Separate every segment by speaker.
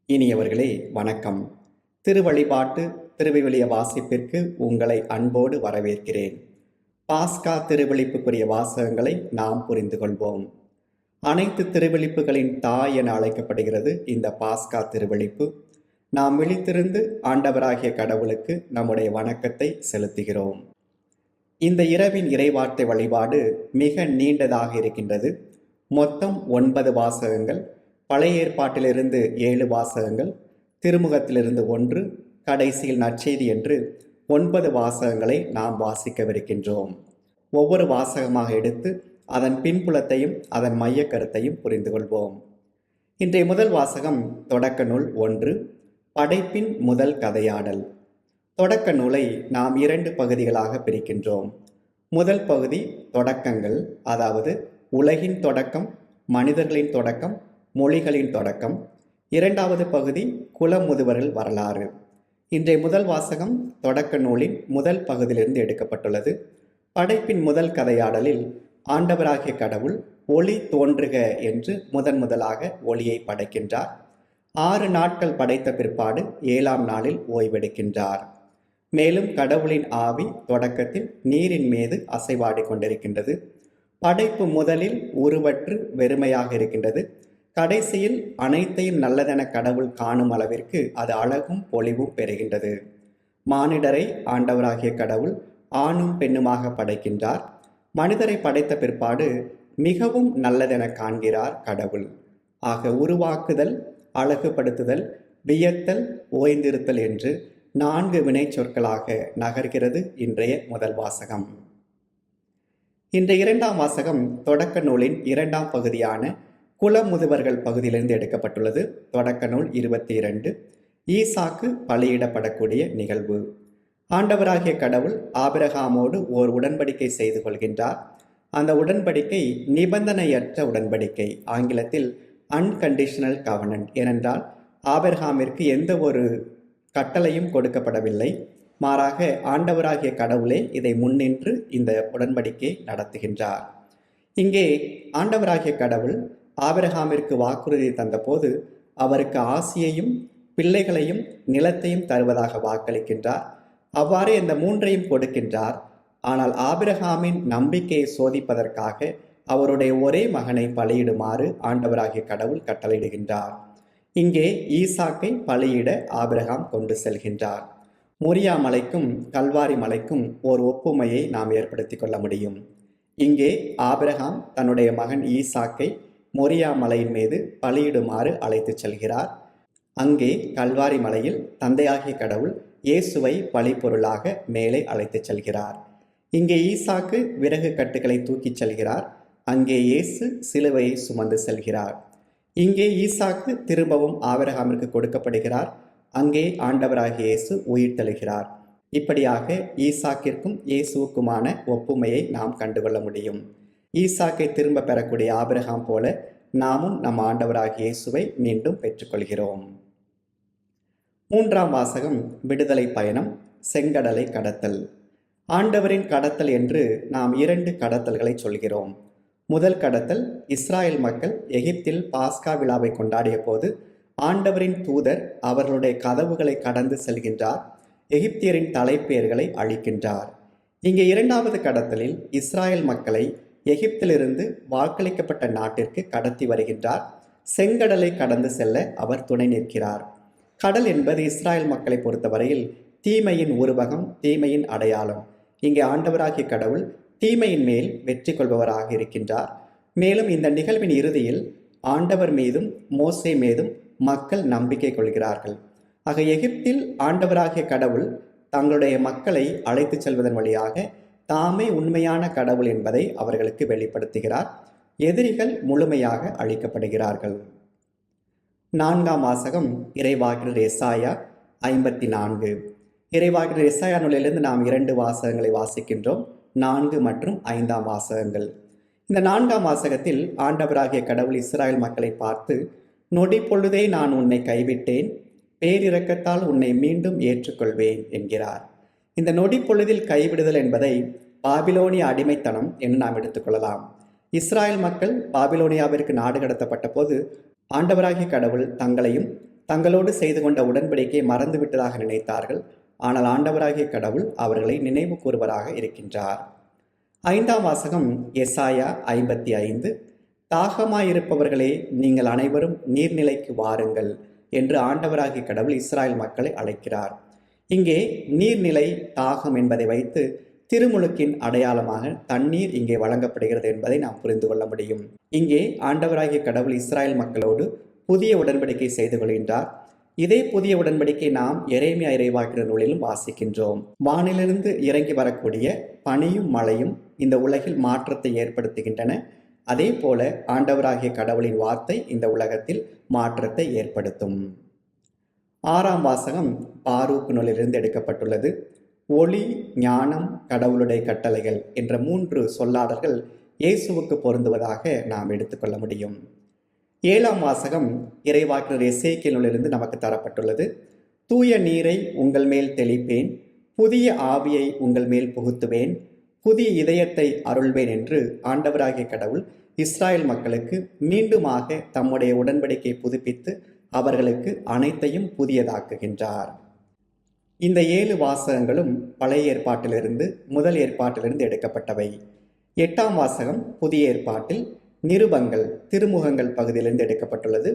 Speaker 1: இனியவர்களே வணக்கம். திருவழிபாட்டு திருவிவிலிய வாசிப்பிற்கு உங்களை அன்போடு வரவேற்கிறேன். பாஸ்கா திருவிழிப்புக்குரிய வாசகங்களை நாம் புரிந்து கொள்வோம். அனைத்து திருவிழிப்புகளின் தாய் என அழைக்கப்படுகிறது இந்த பாஸ்கா திருவிழிப்பு. நாம் விழித்திருந்து ஆண்டவராகிய கடவுளுக்கு நம்முடைய வணக்கத்தை செலுத்துகிறோம். இந்த இரவின் இறைவார்த்தை வழிபாடு மிக நீண்டதாக இருக்கின்றது. மொத்தம் 9 வாசகங்கள். பழைய ஏற்பாட்டிலிருந்து 7 வாசகங்கள், திருமுகத்திலிருந்து 1, கடைசியில் நற்செய்தி என்று 9 வாசகங்களை நாம் வாசிக்கவிருக்கின்றோம். ஒவ்வொரு வாசகமாக எடுத்து அதன் பின்புலத்தையும் அதன் மைய கருத்தையும் புரிந்து கொள்வோம். இன்றைய முதல் வாசகம் தொடக்க நூல் 1, படைப்பின் முதல் கதையாடல். தொடக்க நூலை நாம் 2 பகுதிகளாக பிரிக்கின்றோம். முதல் பகுதி தொடக்கங்கள், அதாவது உலகின் தொடக்கம், மனிதர்களின் தொடக்கம், மொழிகளின் தொடக்கம். இரண்டாவது பகுதி குலமுதுவர்கள் வரலாறு. இன்றைய முதல் வாசகம் தொடக்க நூலின் முதல் பகுதியிலிருந்து எடுக்கப்பட்டுள்ளது. படைப்பின் முதல் கதையாடலில் ஆண்டவராகிய கடவுள் ஒளி தோன்றுக என்று முதலாக ஒளியை படைக்கின்றார். 6 நாட்கள் படைத்த பிற்பாடு 7ஆம் நாளில் ஓய்வெடுக்கின்றார். மேலும் கடவுளின் ஆவி தொடக்கத்தில் நீரின் மீது அசைவாடி கொண்டிருக்கின்றது. படைப்பு முதலில் உருவற்று வெறுமையாக இருக்கின்றது. கடைசியில் அனைத்தையும் நல்லதென கடவுள் காணும் அளவிற்கு அது அழகும் பொலிவும் பெறுகின்றது. மானிடரை ஆண்டவராகிய கடவுள் ஆணும் பெண்ணுமாக படைக்கின்றார். மனிதரை படைத்த பிற்பாடு மிகவும் நல்லதென காண்கிறார் கடவுள். ஆக உருவாக்குதல், அழகுபடுத்துதல், வியத்தல், ஓய்ந்திருத்தல் என்று 4 வினை சொற்களாக நகர்கிறது இன்றைய முதல் வாசகம். இன்றைய 2ஆம் வாசகம் தொடக்க நூலின் 2ஆம் பகுதியான குலமுதுவர்கள் பகுதியிலிருந்து எடுக்கப்பட்டுள்ளது. தொடக்க நூல் 22. ஈசாக்கு பலியிடப்படக்கூடிய நிகழ்வு. ஆண்டவராகிய கடவுள் ஆபிரகாமோடு ஓர் உடன்படிக்கை செய்து கொள்கின்றார். அந்த உடன்படிக்கை நிபந்தனையற்ற உடன்படிக்கை, ஆங்கிலத்தில் அன்கண்டிஷனல் கவனன்ட். ஏனென்றால் ஆபிரகாமிற்கு எந்த ஒரு கட்டளையும் கொடுக்கப்படவில்லை. மாறாக ஆண்டவராகிய கடவுளே இதை முன்னின்று இந்த உடன்படிக்கை நடத்துகின்றார். இங்கே ஆண்டவராகிய கடவுள் ஆபிரகாமிற்கு வாக்குறுதி தந்தபோது அவருக்கு ஆசியையும் பிள்ளைகளையும் நிலத்தையும் தருவதாக வாக்களிக்கின்றார். அவ்வாறே இந்த 3ஐயும் கொடுக்கின்றார். ஆனால் ஆபிரகாமின் நம்பிக்கையை சோதிப்பதற்காக அவருடைய ஒரே மகனை பலியிடுமாறு ஆண்டவராகிய கடவுள் கட்டளையிடுகின்றார். இங்கே ஈசாக்கை பலியிட ஆபிரகாம் கொண்டு செல்கின்றார். மொரியா மலைக்கும் கல்வாரி மலைக்கும் ஓர் ஒப்புமையை நாம் ஏற்படுத்தி கொள்ள முடியும். இங்கே ஆபிரகாம் தன்னுடைய மகன் ஈசாக்கை மொரியா மலையின் மீது பலியிடுமாறு அழைத்து செல்கிறார். அங்கே கல்வாரி மலையில் தந்தையாகிய கடவுள் இயேசுவை பலிப்பொருளாக மேலே அழைத்து செல்கிறார். இங்கே ஈசாக்கு விறகு கட்டுகளை தூக்கிச் செல்கிறார். அங்கே இயேசு சிலுவையை சுமந்து செல்கிறார். இங்கே ஈசாக்கு திரும்பவும் ஆபிரகாமிற்கு கொடுக்கப்படுகிறார். அங்கே ஆண்டவராகிய இயேசு உயிர் தெழுகிறார். இப்படியாக ஈசாக்கிற்கும் இயேசுவுக்குமான ஒப்புமையை நாம் கண்டுகொள்ள முடியும். ஈசாக்கை திரும்ப பெறக்கூடிய ஆபிரகாம் போல நாமும் நம் ஆண்டவராகிய இயேசுவை மீண்டும் பெற்றுக்கொள்கிறோம். 3ஆம் வாசகம் விடுதலை பயணம், செங்கடலை கடத்தல். ஆண்டவரின் கடத்தல் என்று நாம் 2 கடத்தல்களை சொல்கிறோம். முதல் கடத்தல், இஸ்ராயல் மக்கள் எகிப்தில் பாஸ்கா விழாவை கொண்டாடிய போது ஆண்டவரின் தூதர் அவர்களுடைய கதவுகளை கடந்து செல்கின்றார். எகிப்தியரின் தலைப்பெயர்களை அழிக்கின்றார். இங்கே 2வது கடத்தலில் இஸ்ராயல் மக்களை எகிப்திலிருந்து வாக்களிக்கப்பட்ட நாட்டிற்கு கடத்தி வருகின்றார். செங்கடலை கடந்து செல்ல அவர் துணை நிற்கிறார். கடல் என்பது இஸ்ராயல் மக்களை பொறுத்தவரையில் தீமையின் உருவகம், தீமையின் அடையாளம். இங்கே ஆண்டவராகிய கடவுள் தீமையின் மேல் வெற்றி கொள்பவராக இருக்கின்றார். மேலும் இந்த நிகழ்வின் இறுதியில் ஆண்டவர் மீதும் மோசே மீதும் மக்கள் நம்பிக்கை கொள்கிறார்கள். ஆக எகிப்தில் ஆண்டவராகிய கடவுள் தங்களுடைய மக்களை அழைத்து செல்வதன் வழியாக தாமே உண்மையான கடவுள் என்பதை அவர்களுக்கு வெளிப்படுத்துகிறார். எதிரிகள் முழுமையாக அழிக்கப்படுகிறார்கள். 4ஆம் வாசகம் இறைவாக்கினர் எசாயா 54. இறைவாக்கினர் எசாயா நூலிலிருந்து நாம் 2 வாசகங்களை வாசிக்கின்றோம், 4 மற்றும் 5ஆம் வாசகங்கள். இந்த 4ஆம் வாசகத்தில் ஆண்டவராகிய கடவுள் இஸ்ராயல் மக்களை பார்த்து, நொடி பொழுதே நான் உன்னை கைவிட்டேன், பேரிரக்கத்தால் உன்னை மீண்டும் ஏற்றுக்கொள்வேன் என்கிறார். இந்த நொடி பொழுதில் கைவிடுதல் என்பதை பாபிலோனிய அடிமைத்தனம் என்று நாம் எடுத்துக்கொள்ளலாம். இஸ்ராயல் மக்கள் பாபிலோனியாவிற்கு நாடு கடத்தப்பட்ட போது ஆண்டவராகிய கடவுள் தங்களையும் தங்களோடு செய்து கொண்ட உடன்படிக்கையை மறந்துவிட்டதாக நினைத்தார்கள். ஆனால் ஆண்டவராகிய கடவுள் அவர்களை நினைவு கூறுவராக இருக்கின்றார். 5ஆம் வாசகம் எசாயா 55. தாகமாயிருப்பவர்களே, நீங்கள் அனைவரும் நீர்நிலைக்கு வாருங்கள் என்று ஆண்டவராகிய கடவுள் இஸ்ராயல் மக்களை அழைக்கிறார். இங்கே நீர்நிலை, தாகம் என்பதை வைத்து திருமுழுக்கின் அடையாளமாக தண்ணீர் இங்கே வழங்கப்படுகிறது என்பதை நாம் புரிந்து கொள்ள முடியும். இங்கே ஆண்டவராகிய கடவுள் இஸ்ராயல் மக்களோடு புதிய உடன்படிக்கை செய்து கொள்கின்றார். இதே புதிய உடன்படிக்கை நாம் எரேமியா இறைவாக்கினர் நூலிலும் வாசிக்கின்றோம். வானிலிருந்து இறங்கி வரக்கூடிய பனியும் மழையும் இந்த உலகில் மாற்றத்தை ஏற்படுத்துகின்றன. அதே போல ஆண்டவராகிய கடவுளின் வார்த்தை இந்த உலகத்தில் மாற்றத்தை ஏற்படுத்தும். 6ஆம் வாசகம் பாரூக் நூலிலிருந்து எடுக்கப்பட்டுள்ளது. ஒளி, ஞானம், கடவுளுடைய கட்டளைகள் என்ற 3 சொல்லாடல்கள் இயேசுவுக்கு பொருந்துவதாக நாம் எடுத்துக்கொள்ள முடியும். 7ஆம் வாசகம் இறைவாக்கினர் எசேக்கியேல் நூலிலிருந்து நமக்கு தரப்பட்டுள்ளது. தூய நீரை உங்கள் மேல் தெளிப்பேன், புதிய ஆவியை உங்கள் மேல் புகுத்துவேன், புதிய இதயத்தை அருள்வேன் என்று ஆண்டவராகிய கடவுள் இஸ்ராயல் மக்களுக்கு மீண்டுமாக தம்முடைய உடன்படிக்கை புதுப்பித்து அவர்களுக்கு அனைத்தையும் புதியதாக்குகின்றார். இந்த 7 வாசகங்களும் பழைய ஏற்பாட்டிலிருந்து, முதல் ஏற்பாட்டிலிருந்து எடுக்கப்பட்டவை. 8ஆம் வாசகம் புதிய ஏற்பாட்டில் நிருபங்கள், திருமுகங்கள் பகுதியிலிருந்து எடுக்கப்பட்டுள்ளது.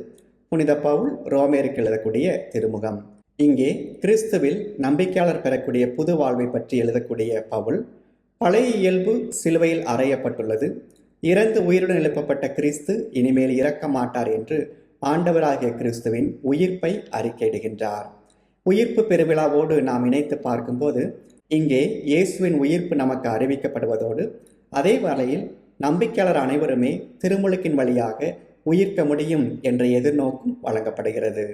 Speaker 1: புனித பவுல் ரோமேருக்கு எழுதக்கூடிய திருமுகம். இங்கே கிறிஸ்துவில் நம்பிக்கையாளர் பெறக்கூடிய புது வாழ்வை பற்றி எழுதக்கூடிய பவுல், பழைய இயல்பு சிலுவையில் அறையப்பட்டுள்ளது, இறந்து உயிருடன் எழுப்பப்பட்ட கிறிஸ்து இனிமேல் இறக்க மாட்டார் என்று ஆண்டவராகிய கிறிஸ்துவின் உயிர்ப்பை அறிக்கையிடுகின்றார். உயிர்ப்பு பெருவிழாவோடு நாம் இணைத்து பார்க்கும்போது இங்கே இயேசுவின் உயிர்ப்பு நமக்கு அறிவிக்கப்படுவதோடு அதே வேளையில் நம்பிக்கையாளர் அனைவருமே திருமுழுக்கின் வழியாக உயிர்க்க முடியும் என்ற எதிர்நோக்கும் வழங்கப்படுகிறது.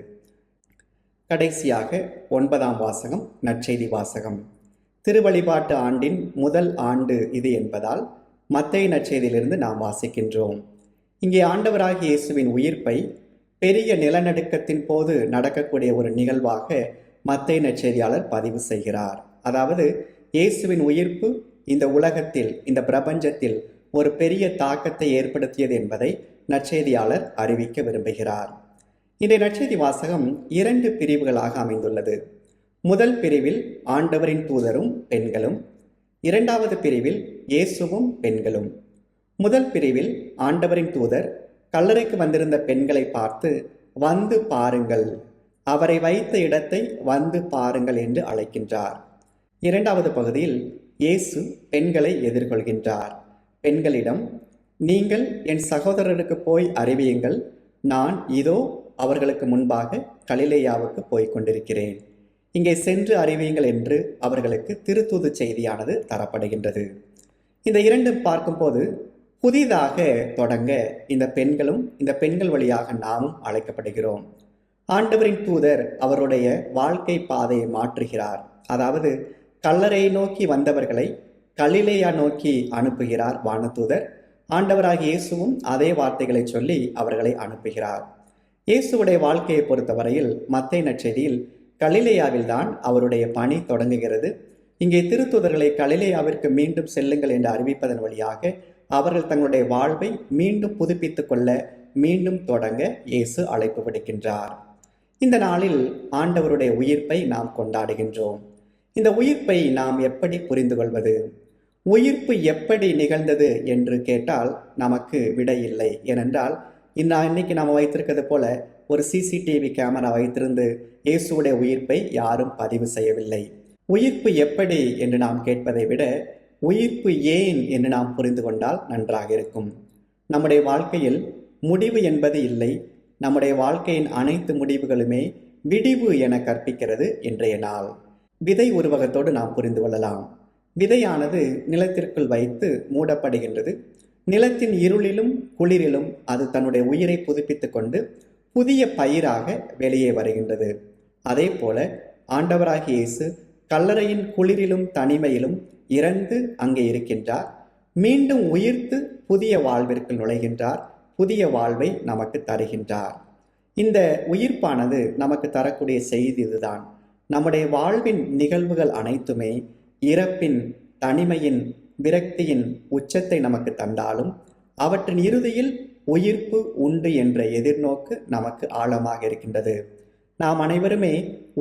Speaker 1: கடைசியாக 9ஆம் வாசகம் நற்செய்தி வாசகம். திருவழிபாட்டு ஆண்டின் முதல் ஆண்டு இது என்பதால் மத்தேயு நற்செய்தியிலிருந்து நாம் வாசிக்கின்றோம். இங்கே ஆண்டவராகிய இயேசுவின் உயிர்ப்பை பெரிய நிலநடுக்கத்தின் போது நடக்கக்கூடிய ஒரு நிகழ்வாக மத்தேயு நற்செய்தியாளர் பதிவு செய்கிறார். அதாவது இயேசுவின் உயிர்ப்பு இந்த உலகத்தில், இந்த பிரபஞ்சத்தில் ஒரு பெரிய தாக்கத்தை ஏற்படுத்தியது என்பதை நற்செய்தியாளர் அறிவிக்க விரும்புகிறார். இந்த நற்செய்தி வாசகம் 2 பிரிவுகளாக அமைந்துள்ளது. முதல் பிரிவில் ஆண்டவரின் தூதரும் பெண்களும், 2வது பிரிவில் இயேசுவும் பெண்களும். முதல் பிரிவில் ஆண்டவரின் தூதர் கல்லறைக்கு வந்திருந்த பெண்களை பார்த்து வந்து பாருங்கள், அவரை வைத்த இடத்தை வந்து பாருங்கள் என்று அழைக்கின்றார். 2வது பகுதியில் இயேசு பெண்களை எதிர்கொள்கின்றார். பெண்களிடம், நீங்கள் என் சகோதரருக்கு போய் அறிவியுங்கள், நான் இதோ அவர்களுக்கு முன்பாக கலிலேயாவுக்கு போய்க் கொண்டிருக்கிறேன், இங்கே சென்று அறிவியுங்கள் என்று அவர்களுக்கு திருத்தூது செய்தியானது தரப்படுகின்றது. இந்த 2 பார்க்கும்போது புதிதாக தொடங்க இந்த பெண்களும், இந்த பெண்கள் வழியாக நாமும் அழைக்கப்படுகிறோம். ஆண்டவரின் தூதர் அவருடைய வாழ்க்கை பாதையை மாற்றுகிறார். அதாவது கல்லறையை நோக்கி வந்தவர்களை கலிலேயா நோக்கி அனுப்புகிறார் வானதூதர். ஆண்டவராகிய இயேசுவும் அதே வார்த்தைகளை சொல்லி அவர்களை அனுப்புகிறார். இயேசுவுடைய வாழ்க்கையை பொறுத்தவரையில் மத்தேயு நற்செய்தியில் கலிலேயாவில் தான் அவருடைய பணி தொடங்குகிறது. இங்கே திருத்தூதர்களை கலிலேயாவிற்கு மீண்டும் செல்லுங்கள் என்று அறிவிப்பதன் வழியாக அவர்கள் தங்களுடைய வாழ்வை மீண்டும் புதுப்பித்துக் கொள்ள, மீண்டும் தொடங்க இயேசு அழைப்பு விடுக்கின்றார். இந்த நாளில் ஆண்டவருடைய உயிர்ப்பை நாம் கொண்டாடுகின்றோம். இந்த உயிர்ப்பை நாம் எப்படி புரிந்து கொள்வது? உயிர்ப்பு எப்படி நிகழ்ந்தது என்று கேட்டால் நமக்கு விடை இல்லை. ஏனென்றால் இன்னைக்கு நாம் வைத்திருக்கிறது போல ஒரு சிசிடிவி கேமரா வைத்திருந்து இயேசுடைய உயிர்ப்பை யாரும் பதிவு செய்யவில்லை. உயிர்ப்பு எப்படி என்று நாம் கேட்பதை விட உயிர்ப்பு ஏன் என்று நாம் புரிந்து கொண்டால் நன்றாக இருக்கும். நம்முடைய வாழ்க்கையில் முடிவு என்பது இல்லை. நம்முடைய வாழ்க்கையின் அனைத்து முடிவுகளுமே விடிவு என கற்பிக்கிறது இன்றைய நாள். விதை உருவகத்தோடு நாம் புரிந்து கொள்ளலாம். விதையானது நிலத்திற்குள் வைத்து மூடப்படுகின்றது. நிலத்தின் இருளிலும் குளிரிலும் அது தன்னுடைய உயிரை புதுப்பித்து கொண்டு புதிய பயிராக வெளியே வருகின்றது. அதே போல ஆண்டவராகிய இயேசு கல்லறையின் குளிரிலும் தனிமையிலும் இறந்து அங்கே இருக்கின்றார். மீண்டும் உயிர்த்து புதிய வாழ்விற்கு நுழைகின்றார். புதிய வாழ்வை நமக்கு தருகின்றார். இந்த உயிர்ப்பானது நமக்கு தரக்கூடிய செய்தி இதுதான். நம்முடைய வாழ்வின் நிகழ்வுகள் அனைத்துமே இறப்பின், தனிமையின், விரக்தியின் உச்சத்தை நமக்கு தந்தாலும் அவற்றின் இறுதியில் உயிர்ப்பு உண்டு என்ற எதிர்நோக்கு நமக்கு ஆழமாக இருக்கின்றது. நாம் அனைவருமே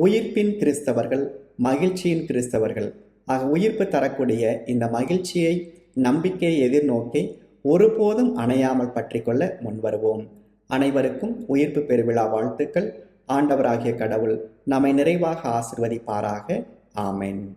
Speaker 1: உயிர்ப்பின் கிறிஸ்தவர்கள், மகிழ்ச்சியின் கிறிஸ்தவர்கள். ஆக உயிர்ப்பு தரக்கூடிய இந்த மகிழ்ச்சியை, நம்பிக்கையை எதிர்நோக்கி ஒருபோதும் அணையாமல் பற்றி கொள்ள முன்வருவோம். அனைவருக்கும் உயிர்ப்பு பெருவிழா வாழ்த்துக்கள். ஆண்டவராகிய கடவுள் நம்மை நிறைவாக ஆசிர்வதிப்பாராக. ஆமென்.